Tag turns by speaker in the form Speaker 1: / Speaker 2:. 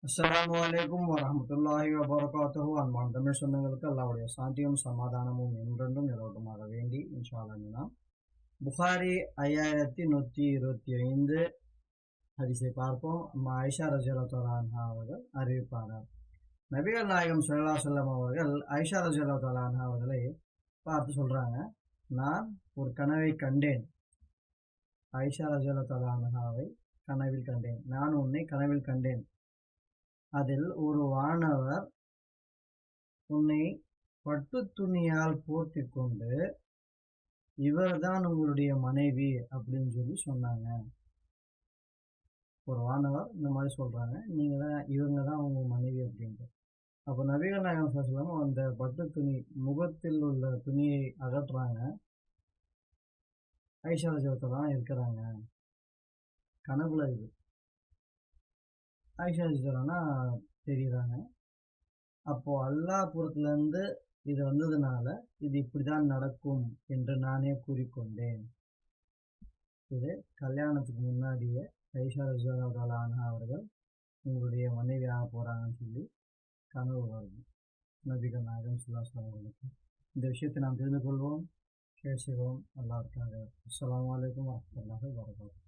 Speaker 1: அஸ்ஸலாமு அலைக்கும் வரஹ்மத்துல்லாஹி வபரகாத்துஹு. அன்பான தமிழ் சொந்தங்களுக்கு அல்லாஹ்வுடைய சாந்தியும் சமாதானமும் என்றென்றும் நிலவட்டுமாக வேண்டி இன்ஷா அல்லாஹ் புகாரி 5125 ஹதீஸை பார்ப்போம். ஆயிஷா ரலியல்லாஹு அன்ஹா அவர்கள் அறிவிப்பார்கள், நபிகள் நாயகம் ஸல்லல்லாஹு அலைஹி வஸல்லம் அவர்கள் ஆயிஷா ரலியல்லாஹு அன்ஹா அவர்களை பார்த்து சொல்றாங்க, நான் ஒரு கனவை கண்டேன். ஆயிஷா ரலியல்லாஹு அன்ஹாவை கனவில் கண்டேன். நான் உன்னை கனவில் கண்டேன். அதில் ஒரு வானவர் உன்னை பட்டு துணியால் போர்த்தி கொண்டு இவர்தான் உங்களுடைய மனைவி அப்படின்னு சொல்லி சொன்னாங்க. ஒரு வானவர் இந்த மாதிரி சொல்றாங்க, இவங்க தான் உங்க மனைவி அப்படின்ட்டு. அப்போ நபிகள் நாயகம் ஸல்லல்லாஹு அலைஹி வஸல்லம் அந்த பட்டு துணி, முகத்தில் உள்ள துணியை அகற்றுறாங்க. ஆயிஷா ரலியல்லாஹு அன்ஹா இருக்கிறாங்க, கனவுல இது. ஆயிஷா ரலியல்லாஹு அன்ஹா தெரியுறாங்க. அப்போ அல்லாஹ் புறத்துலேருந்து இது வந்ததுனால இது இப்படிதான் நடக்கும் என்று நானே கூறிக்கொண்டேன். இது கல்யாணத்துக்கு முன்னாடியே ஆயிஷா ரலியல்லாஹு அன்ஹா அவர்கள் உங்களுடைய மனைவி ஆக போறாங்கன்னு சொல்லி கனவு வருது நபிகள் நாயகம் ஸல்லல்லாஹு அலைஹி வஸல்லம் அவர்களுக்கு. இந்த விஷயத்தை நாம் தெரிந்து கொள்வோம், ஷேர் செய்வோம். அல்லாஹ்வுக்காக. அஸ்ஸலாமு அலைக்கும் வரஹ்மத்துல்லாஹி வபரகாத்துஹு.